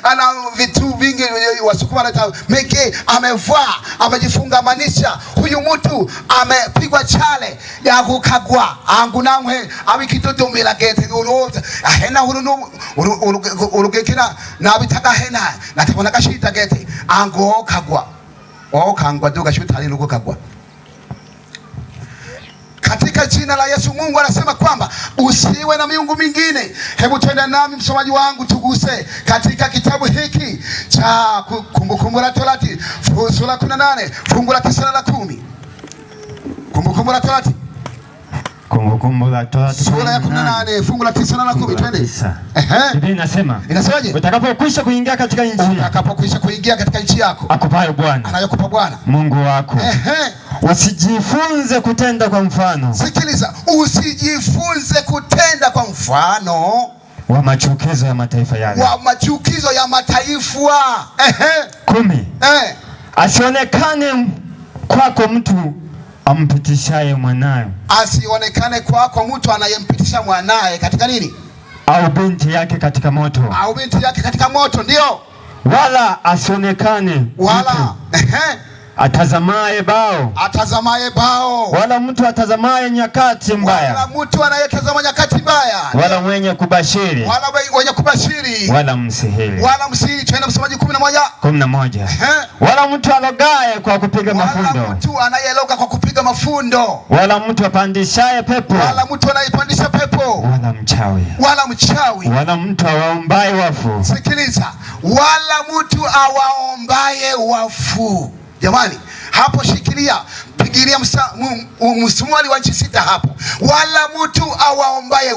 ana vitu vingi Wasukuma wanaita meke, amevaa amejifunga manisha. Huyu mtu amepigwa chale ya kukagwa angu namwe abikitoto milagete uroza ahena hurunu urugekina na bitaka hena natabona kashita gete ango kagwa kangwa duka shutali luko kagwa. Katika jina la Yesu, Mungu anasema kwamba usiwe na miungu mingine. Hebu twende nami msomaji wangu tuguse katika kitabu hiki cha Kumbukumbu la Torati sura ya 18 fungu la 9 na 10. Kumbukumbu la Torati sura ya 18 fungu la 9 na 10. Twende. Biblia inasemaje? Utakapokwisha kuingia katika nchi yako akupayo Bwana, anayokupa Bwana Mungu wako, usijifunze kutenda kwa mfano. Sikiliza, usijifunze kutenda kwa mfano wa machukizo ya mataifa yale. Wa machukizo ya mataifa. 10. Asionekane kwako mtu ampitishaye mwanae. Asionekane kwako mtu anayempitisha mwanae katika nini? Au binti yake katika moto. Au binti yake katika moto, ndio. Wala asionekane wala atazamaye bao. Wala mtu atazamaye nyakati mbaya. Wala mtu anayetazama nyakati mbaya. Wala mwenye kubashiri. Wala msihiri. Twende msomaji 11. Wala mtu alogaye kwa kupiga mafundo. Wala mtu anayeloga kwa kupiga mafundo. Wala mtu apandishaye pepo. Wala mtu anayepandisha pepo. Wala mchawi. Wala mtu awaombaye wafu. Sikiliza, wala mtu awaombaye wafu. Jamani, hapo shikilia, pigilia msumari wa nchi 6 hapo. Wala mtu awaombaye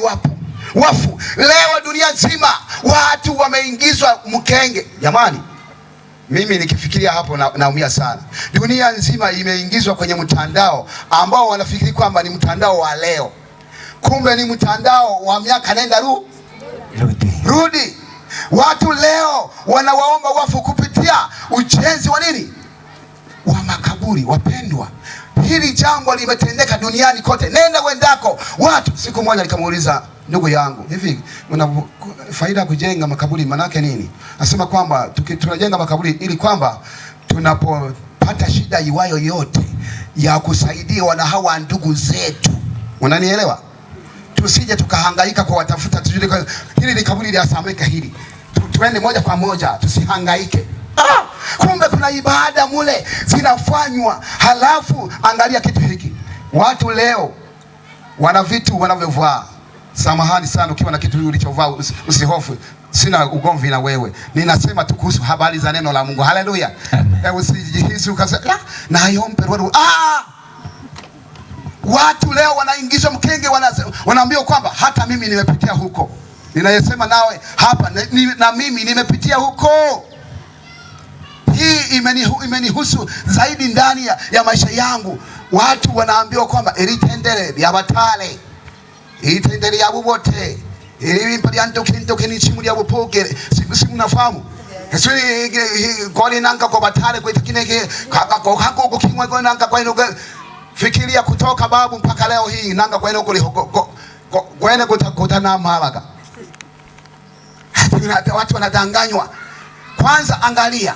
wafu. Leo dunia nzima watu wameingizwa mkenge. Jamani, mimi nikifikiria hapo naumia sana. Dunia nzima imeingizwa kwenye mtandao ambao wanafikiri kwamba ni mtandao wa leo. Kumbe ni mtandao wa miaka nenda rudi. Watu leo wanawaomba wafu kupitia ujenzi wa nini? Wa makaburi. Wapendwa, hili jambo limetendeka duniani kote. Nenda wendako watu. Siku moja nikamuuliza ndugu yangu, hivi una faida kujenga makaburi manake nini? Nasema kwamba tunajenga makaburi ili kwamba tunapopata shida iwayo yote ya kusaidia wana hawa ndugu zetu. Unanielewa? Tusije tukahangaika kwa watafuta tujue hili ni kaburi la Sameka hili. Tuende moja kwa moja, tusihangaike. Kumbe kuna ibada mule zinafanywa. Halafu angalia kitu hiki. Watu leo wana vitu wanavyovaa. Samahani sana ukiwa na kitu ulichovaa usihofu. Sina ugomvi na wewe. Ninasema tu kuhusu habari za neno la Mungu. Haleluya. Usijihisi ukasema na hayompe roho. Watu leo wanaingizwa mkenge, wanaambiwa kwamba hata mimi nimepitia huko. Ninayesema nawe hapa na mimi nimepitia huko. Hii imenihusu zaidi ndani ya maisha yangu. Watu wanaambiwa kwamba eritendere yabatale, eritendere yabubote, erimpa lyantoke nichimu lyabupogere. Simu nafahamu. Kwani nanga kwa batale kwa itakine kako kimwe kwa nanga kwa ino. Fikiria kutoka babu mpaka leo hii nanga kwa ino kwene kutana malaga. Watu wanadanganywa. Kwanza angalia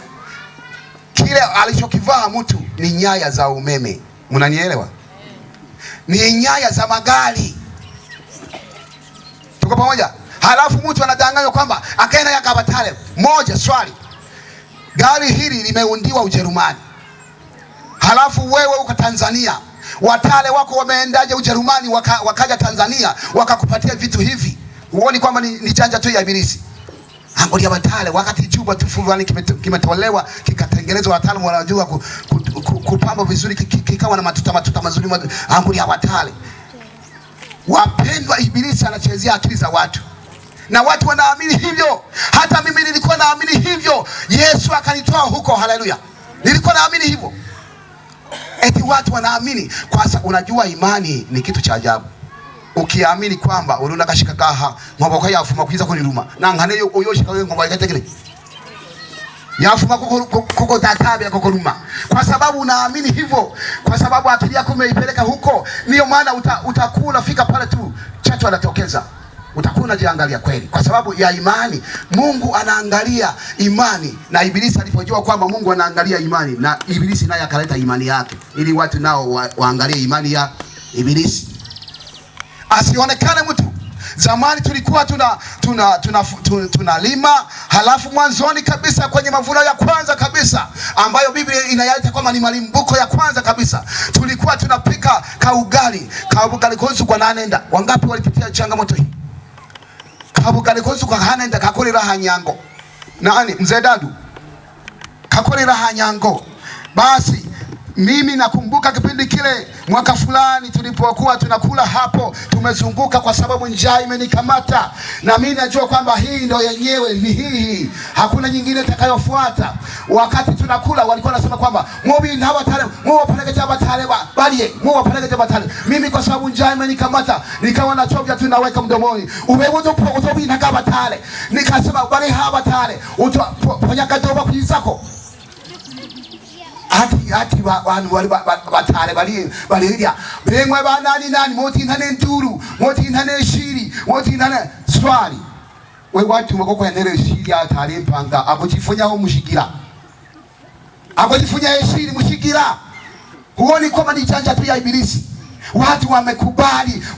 kile alichokivaa mtu ni nyaya za umeme. Mnanielewa? Ni nyaya za magari. Tuko pamoja? Halafu mtu anadanganywa kwamba akaenda yakabatale. Moja, swali. Gari hili limeundiwa Ujerumani. Halafu wewe uko Tanzania. Watale wako wameendaje Ujerumani wakaja Tanzania wakakupatia vitu hivi? Uone kwamba ni chanja tu ya ibilisi. Angolia watale wakati chupa tu fulani kimetolewa kikatengenezwa, wataalamu wanajua kupamba vizuri kikawa na matuta mazuri. Angolia watale. Wapendwa, ibilisi anachezea akili za watu. Na watu wanaamini hivyo. Hata mimi nilikuwa naamini hivyo. Yesu akanitoa huko. Haleluya. Nilikuwa naamini hivyo. Eti watu wanaamini. Kwa sababu unajua imani ni kitu cha ajabu. Ukiamini kwamba urunda kashika kaha mwabako yafuma kwiza ko niruma nangane yo oyoshika we ngomba ikategere yafuma koko tatabe koko ruma, kwa sababu unaamini hivyo, kwa sababu akili yako umeipeleka huko. Ndio maana utakula fika pale tu chachu anatokeza. utakuwa unajiangalia kweli, kwa sababu ya imani. Mungu anaangalia imani, na Ibilisi alipojua kwamba Mungu anaangalia imani, na Ibilisi naye akaleta imani yake ili watu nao waangalie imani ya Ibilisi, asionekane mtu. Zamani tulikuwa tunalima, halafu mwanzoni kabisa kwenye mavuno ya kwanza kabisa ambayo Biblia inayaita kwamba ni malimbuko ya kwanza kabisa, tulikuwa tunapika kaugali kozu kwa nanenda. Wangapi walipitia changamoto hii? Kaugali kozu kwa nanenda kakolera hanyango. Nani? Mzee Dadu kakolera hanyango. Basi mimi nakumbuka kipindi kile mwaka fulani tulipokuwa tunakula hapo, tumezunguka kwa sababu njaa imenikamata, na mimi najua kwamba hii ndio yenyewe, ni hii, hakuna nyingine itakayofuata. Wakati tunakula walikuwa wanasema kwamba mobi na batale, mwa palege ja batale baliye, mwa palege ja batale. Mimi kwa sababu njaa imenikamata nikawa nachovya tu naweka mdomoni. Umebuzo utobi na batale. Nikasema bali ha batale, utofanya kadoba kujisako. Ati wali batale baliya bengwe banani moti ntane nduru, moti ntane shiri, moti ntane swali. We watu mukoko yanere shiri atale mpanga abojifunya ho mushigira, abojifunya shiri mushigira. Huoni kwamba ni janja tu ya Ibilisi? Watu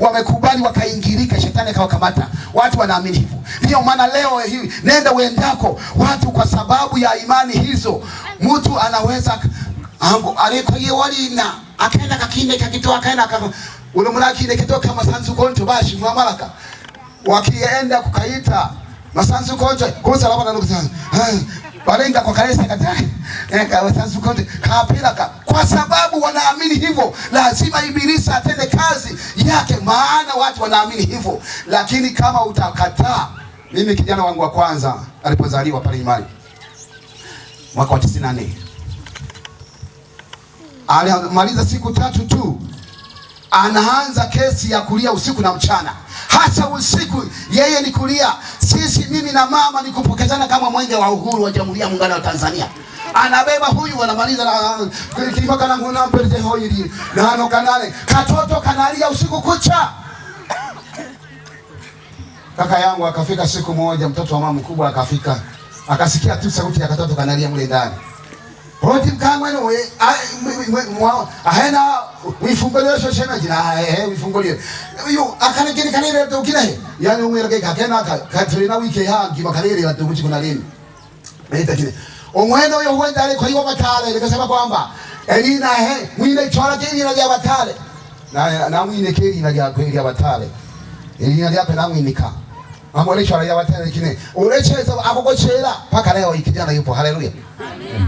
wamekubali wakaingirika, shetani akawakamata. Watu wanaamini hivyo. Ndio maana leo hii nenda uendako, watu kwa sababu ya imani hizo, mtu anaweza ango aliko yewalina akaenda kakinde kakitoa akaenda ule mulakinde kitoka masanzu konto bashi mwamalaka wakienda kukaita masanzu konto kosa labana nokutana balenga kwa kanisa katani masanzu konto kapelaka, kwa sababu wanaamini hivyo. Lazima Ibilisi atende kazi yake, maana watu wanaamini hivyo. Lakini kama utakataa, mimi kijana wangu wa kwanza alipozaliwa pale Imani mwaka wa 94, alimaliza siku 3 tu, anaanza kesi ya kulia usiku na mchana. Hasa usiku yeye ni kulia, mimi na mama ni kupokezana kama mwenge wa uhuru wa Jamhuri ya Muungano wa Tanzania. Anabeba huyu, wanamaliza na kilima kana ngona mbele hoyi na ano kanale katoto kanalia usiku kucha. Kaka yangu akafika siku moja, mtoto wa mama mkubwa akafika, akasikia tu sauti ya katoto kanalia mle ndani. Hoti mkangwene we ahena wifungolie sho shemeji na wifungolie yo akanekeni kanele to kile yani umweleke kakena katrina wiki hangi makalele ya tubuchi kuna lini leta kile omweno yo wenda ale kwa batale likasema kwamba elina mwine chora kile ya batale na mwine kile ya kweli ya batale elina ya kwa mwinika amole chora ya batale kile ulecheza akogochera paka leo ikijana yupo. Haleluya.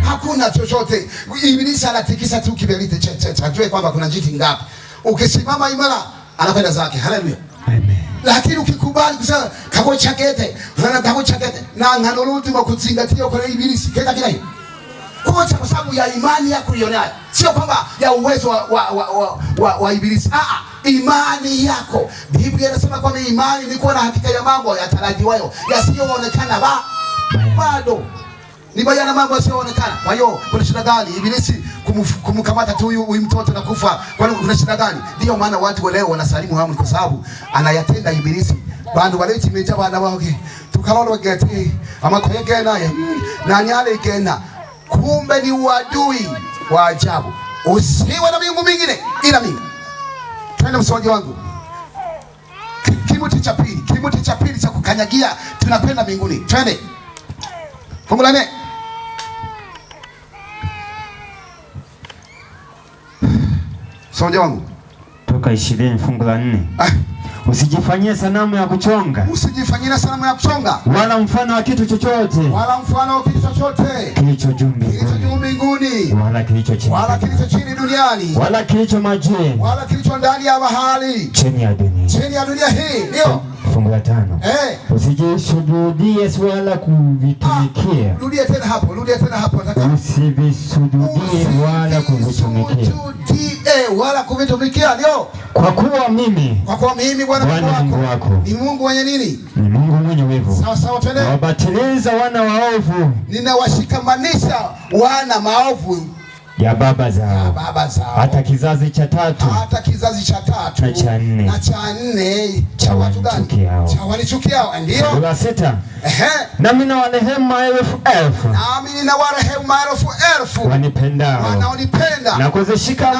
Hakuna chochote. Ibilisi anatikisa tu kiberiti che ajue kwamba kuna njiti ngapi. Ukisimama imara anakwenda zake. Haleluya. Amen. Lakini ukikubali kusema kagochagete na nganoruti wa kuzingatia kwa Ibilisi kenda kila hiyo. Kwa sababu ya imani yako ulionayo. Sio kwamba ya uwezo wa Ibilisi. Imani yako. Biblia inasema kwamba imani ni kuwa na hakika ya mambo yatarajiwayo, yasiyoonekana bado. Ni bayana mambo yasiyoonekana. Kwa hiyo kuna shida gani Ibilisi kumkamata tu huyu mtoto na kufa? Kwa nini kuna shida gani? Ndio maana watu leo wanasalimu amri, kwa sababu anayatenda Ibilisi. Bandu waleti meja bana wake tukalolo geti ama kwege naye na nyale ikena. Kumbe ni uadui wa ajabu. Usiwe na miungu mingine ila mimi. Twende msomaji wangu. Kimuti cha pili cha kukanyagia tunapenda mbinguni. Twende. Fungu la 4. Msomaji wangu. Toka 20 fungu la 4. Usijifanyie sanamu ya kuchonga. Usijifanyie sanamu ya kuchonga. Wala mfano wa kitu chochote. Wala mfano wa kitu chochote. Kilicho juu mbinguni. Wala kilicho chini. Wala kilicho chini duniani. Wala kilicho majini. Wala kilicho ndani ya bahari. Chini ya dunia. Chini ya dunia hii. Ndio. Fungu la 5. Usijisujudie wala kuvitumikia. Rudia tena hapo. Usivisujudie wala kuvitumikia. Wala kuvitumikia. Ndio. Kwa kuwa mimi Bwana Mungu wako ni Mungu mwenye nini? Ni Mungu mwenye wivu. Sawa twende. Wabatiliza wana waovu. Ninawashikamanisha wana maovu ya baba zao, hata kizazi cha tatu na cha nne cha watu gani? Cha wanichukiao. Ndio. Fungu la 6. Nami nawarehemu maelfu elfu, wanipendao, wanaonipenda na kuzishika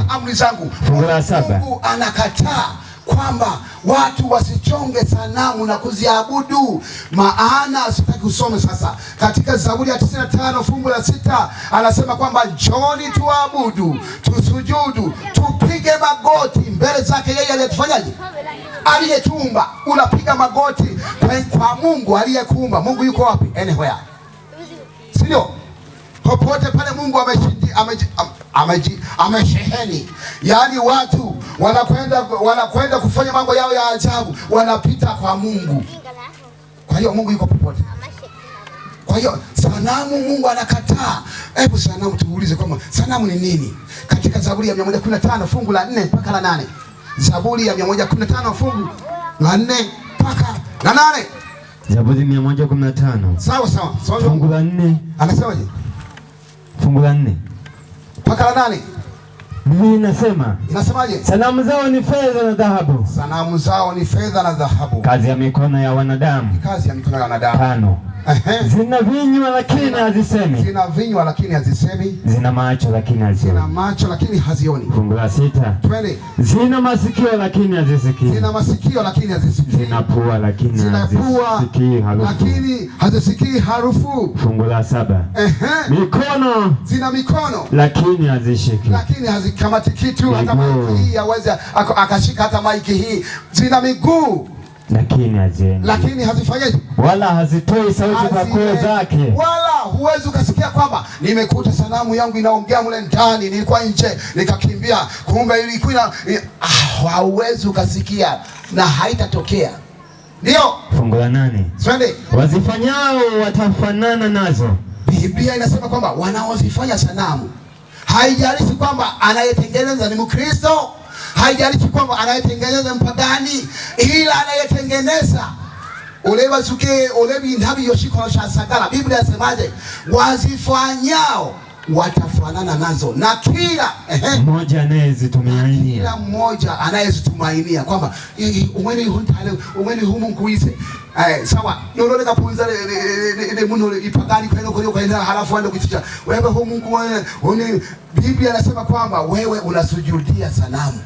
amri zangu. Fungu la 7. Mungu anakataa kwamba watu wasichonge sanamu na kuziabudu. Maana sitaki usome sasa katika Zaburi ya 95 fungu la 6, anasema kwamba njoni tuabudu, tusujudu, tupige magoti mbele zake yeye aliyetufanyaje? Aliyetuumba. Unapiga magoti kwa Mungu aliyekuumba. Mungu yuko wapi? Anywhere. Sio? Popote pale Mungu amesheheni. Yaani watu wanakwenda kufanya mambo yao ya ajabu, wanapita kwa Mungu. Kwa hiyo Mungu yuko popote. Kwa hiyo sanamu Mungu anakataa. Hebu sanamu tuulize kwamba sanamu ni nini? Katika Zaburi ya 115 fungu la 4 mpaka la 8. Zaburi ya 115 fungu la 4 mpaka la 8. Zaburi 115. Sawa. Fungu la 4. Anasemaje? Fungu la 4 mpaka la 8. Biblia inasema. Inasemaje? Sanamu zao ni fedha na dhahabu. Sanamu zao ni fedha na dhahabu. Kazi ya mikono ya wanadamu. Kazi ya mikono ya wanadamu. 5. Zina vinywa lakini hazisemi. Zina vinywa lakini hazisemi. Zina macho lakini hazioni. Zina macho lakini hazioni. Fungu la 6. Twende. Zina masikio lakini hazisikii. Zina masikio lakini hazisikii. Zina pua lakini hazisikii harufu. Lakini hazisikii harufu. Fungu la 7. Mikono. Zina mikono lakini hazishiki. Lakini hazikamati kitu. Hata maiki hii hawezi akashika hata maiki hii. Zina miguu lakini hazifanyaje? Wala hazitoi sauti kwa koo zake. Wala huwezi ukasikia kwamba nimekuta sanamu yangu inaongea mle ndani, nilikuwa nje nikakimbia, kumbe ilikuwa hauwezi ukasikia na haitatokea. Ndio. Fungu la 8. Twende. Wazifanyao watafanana nazo. Biblia inasema kwamba wanaozifanya sanamu, haijalishi kwamba anayetengeneza ni Mkristo, haijalishi kwamba anayetengeneza mpagani, ila anayetengeneza ulebazuke ulebi ndabi yoshiko shasagala. Biblia inasemaje? Wazifanyao watafanana nazo, na kila mmoja anayezitumainia, kila mmoja anayezitumainia kwamba umweni huntale umweni humu kuise sawa nolo kapunza le muno ipagani kwenda kwenda halafu ande kuficha wewe humu Mungu wewe. Biblia inasema kwamba wewe unasujudia sanamu,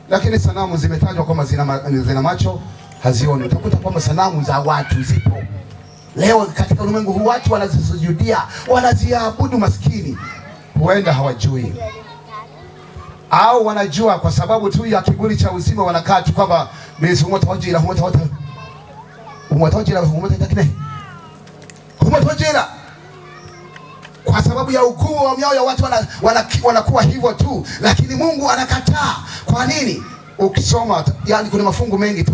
lakini sanamu zimetajwa kwamba zina macho hazioni. Utakuta kwamba sanamu za watu zipo leo katika ulimwengu huu, watu wanazisujudia, wanaziabudu. Maskini huenda hawajui, au wanajua kwa sababu tu ya kiburi cha uzima, wanakaa tu kwamba mimi humotajira kwa sababu ya ukuu wa mioyo ya watu wanakuwa hivyo tu, lakini Mungu anakataa. Kwa nini? Ukisoma yani kuna mafungu mengi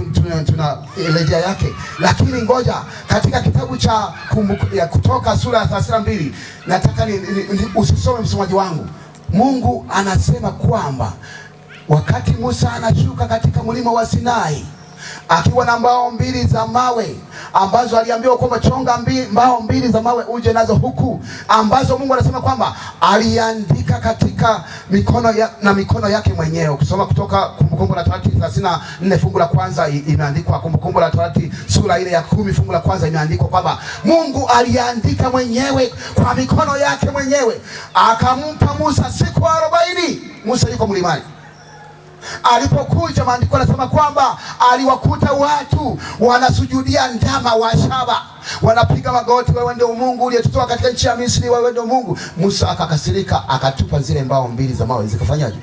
tunarejea yake, lakini ngoja katika kitabu cha Kutoka sura ya 32 nataka usisome msomaji wangu. Mungu anasema kwamba wakati Musa anashuka katika mlima wa Sinai akiwa na mbao 2 za mawe ambazo aliambiwa kwamba chonga mbao 2 za mawe uje nazo huku, ambazo Mungu anasema kwamba aliandika katika mikono yake mwenyewe. Ukisoma Kutoka Kumbukumbu la Torati 34 fungu la kwanza imeandikwa, Kumbukumbu la Torati sura ile ya 10 fungu la kwanza imeandikwa kwamba Mungu aliandika mwenyewe kwa mikono yake mwenyewe, akampa Musa siku 40. Musa yuko mlimani. Alipokuja, maandiko yanasema kwamba aliwakuta watu wanasujudia ndama wa shaba, wanapiga magoti, wewe ndio Mungu uliyetutoa katika nchi ya Misri, wewe ndio Mungu. Musa akakasirika, akatupa zile mbao 2 za mawe, zikafanyaje?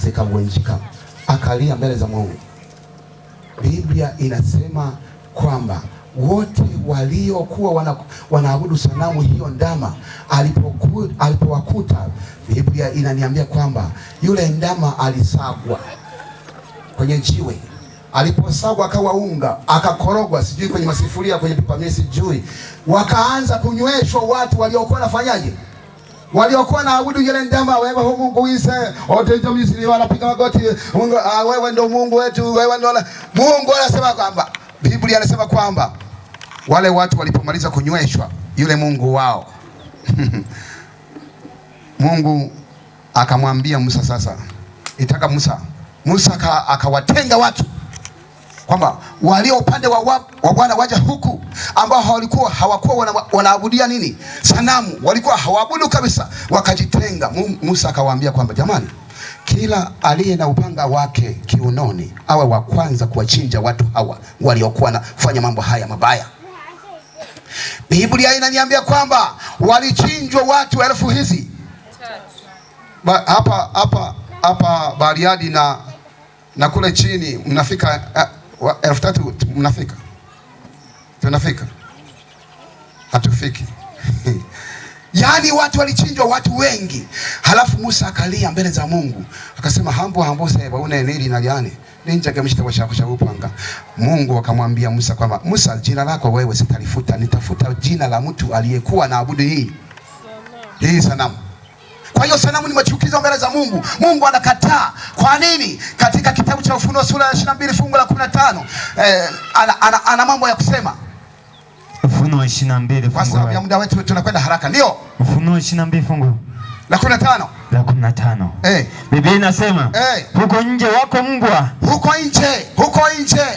Zikavunjika, akalia mbele za Mungu. Biblia inasema kwamba wote waliokuwa wanaabudu sanamu hiyo ndama, alipowakuta, Biblia inaniambia kwamba yule ndama alisagwa kwenye jiwe. Aliposagwa akawa unga, akakorogwa sijui kwenye masifuria, kwenye pipa sijui, wakaanza kunyweshwa watu waliokuwa nafanyaje, waliokuwa naabudu yule ndama. Wewe hu Mungu wise oteja Misri, wanapiga magoti, wewe ndio Mungu wetu, wewe ndio Mungu. Anasema kwamba Biblia inasema kwamba wale watu walipomaliza kunyweshwa yule Mungu wao Mungu akamwambia Musa, sasa itaka Musa akawatenga watu kwamba walio upande wa Bwana waja huku, ambao hawakuwa wanaabudia nini? Sanamu. Walikuwa hawaabudu kabisa, wakajitenga. Musa akawaambia kwamba jamani, kila aliye na upanga wake kiunoni awe wa kwanza kuwachinja watu hawa waliokuwa nafanya mambo haya mabaya. Biblia inaniambia kwamba walichinjwa watu 1000 hizi hapa Bariadi na kule chini mnafika 3000. Mnafika? Tunafika? Hatufiki. Yaani watu walichinjwa, watu wengi. Halafu Musa akalia mbele za Mungu akasema, hambo seba une nili na liane ninja kamishita kwa shako upanga. Mungu akamwambia Musa kwamba, Musa, jina lako wewe sitalifuta, nitafuta jina la mtu aliyekuwa naabudu hii sanamu. Kwa hiyo sanamu ni machukizo mbele za Mungu. Mungu anakataa. Kwa nini? Katika kitabu cha Ufunuo sura ya 22 fungu la 15 ana mambo ya kusema. Ufunuo 22 kwa sababu ya muda wetu tunakwenda haraka. Ndio Ufunuo 22 fungu la 15. Biblia inasema huko nje wako mbwa.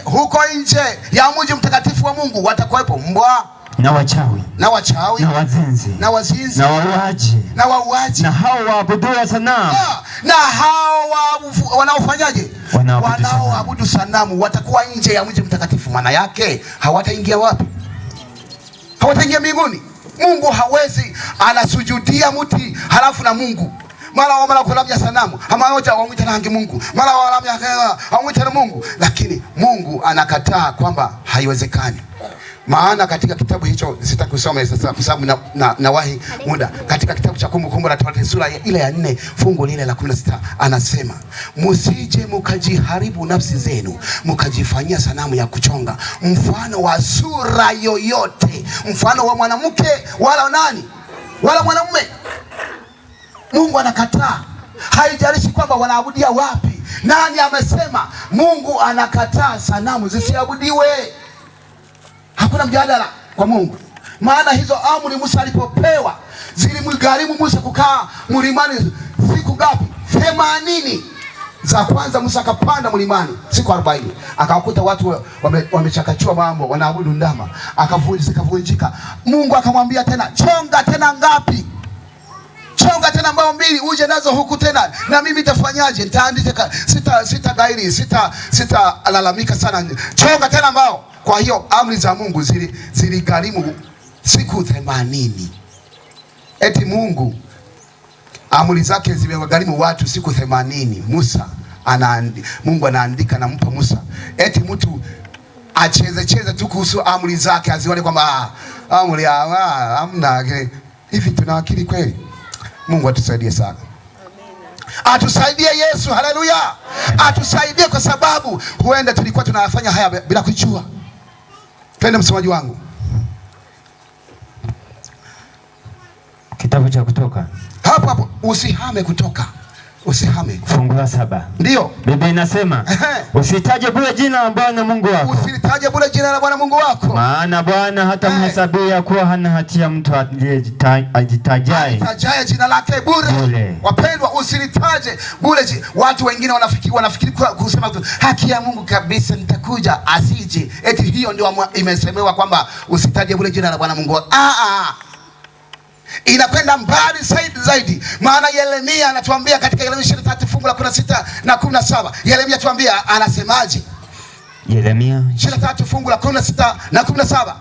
Huko nje ya mji mtakatifu wa Mungu watakuwepo mbwa na wachawi na wazinzi na wauaji na hao waabudu sanamu na hao wanaofanyaje? Wanaoabudu sanamu watakuwa nje ya mji mtakatifu. Maana yake hawataingia wapi? Hawataingia mbinguni. Mungu hawezi anasujudia mti halafu na Mungu mara kulabia sanamu ama yote wamwita nangi Mungu mara walamya wamwita na Mungu, lakini Mungu anakataa kwamba haiwezekani. Maana katika kitabu hicho sitakusoma sasa kwa sababu na wahi muda. Katika kitabu cha Kumbukumbu la Torati sura ile ya 4 fungu lile la 16 anasema, msije mkajiharibu nafsi zenu mkajifanyia sanamu ya kuchonga mfano wa sura yoyote, mfano wa mwanamke wala nani wala mwanamume. Mungu anakataa. Haijalishi kwamba wanaabudia wapi. Nani amesema? Mungu anakataa sanamu zisiabudiwe. Hakuna mjadala kwa Mungu. Maana hizo amri Musa alipopewa zilimgharimu Musa kukaa mlimani siku ngapi? 80. Za kwanza Musa akapanda mlimani siku 40. Akawakuta watu wamechakachua mambo, wanaabudu ndama. Akavunjika. Mungu akamwambia tena, chonga tena ngapi? Chonga tena mbao 2 uje nazo huku tena. Na mimi nitafanyaje? Nitaandika sitagairi, sitalalamika sana. Chonga tena mbao. Kwa hiyo amri za Mungu ziligharimu siku 80. Eti amri zake zimegharimu watu siku 80. Mungu anaandika na mpa Musa. Eti mtu acheze tu kuhusu amri zake, azione kwamba amri hamna. Hivi tuna akili kweli? Mungu atusaidie sana. Atusaidie Yesu, haleluya. Atusaidie kwa sababu huenda tulikuwa tunayafanya haya bila kujua. Twende msomaji wangu. Kitabu cha Kutoka. Hapo usihame Kutoka. Usihame. Fungu la 7. Ndio. Biblia inasema, usitaje bure jina la Bwana Mungu wako. Usitaje bure jina la Bwana Mungu wako. Maana Bwana hatamhesabia kuwa hana hatia mtu ajitajaye jina lake bure. Wapendwa, usilitaje bure. Watu wengine wanafikiri kusema haki ya Mungu kabisa nitakuja asije. Eti hiyo ndio imesemewa kwamba usitaje bure jina la Bwana Mungu wako. Inakwenda mbali zaidi. Maana Yeremia anatuambia katika Yeremia 23 fungu la 16 na 17. Yeremia tuambia anasemaje? Yeremia 23 fungu la 16 na 17.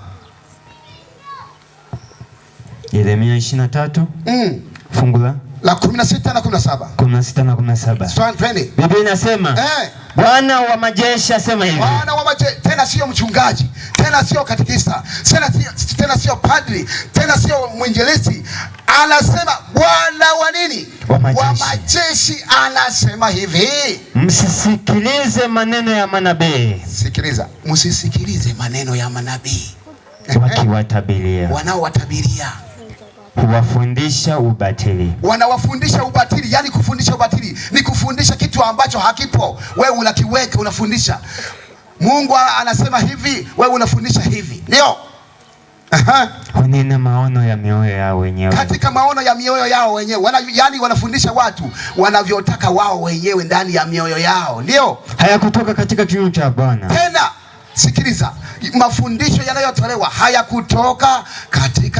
Yeremia 23 fungu la 16 na 17. 16 na 17. Biblia inasema, Bwana wa majeshi asema hivi. Bwana wa majeshi, tena sio mchungaji, tena sio katekista, tena sio padri, tena sio mwinjilisti. Anasema Bwana wa nini? Wa majeshi anasema hivi. Msisikilize maneno ya manabii. Sikiliza, msisikilize maneno ya manabii. Wakiwatabiria. Wanaowatabiria. Kuwafundisha ubatili. Wanawafundisha ubatili. Yani kufundisha ubatili ni kufundisha kitu ambacho hakipo. Wewe unakiweka unafundisha. Mungu anasema hivi, wewe unafundisha hivi. Ndio. Hunena maono ya mioyo yao wenyewe. Katika maono ya mioyo yao wenyewe. Yani wanafundisha watu wanavyotaka wao wenyewe ndani ya mioyo yao. Ndio. Hayakutoka katika kinywa cha Bwana. Tena sikiliza, mafundisho yanayotolewa hayakutoka katika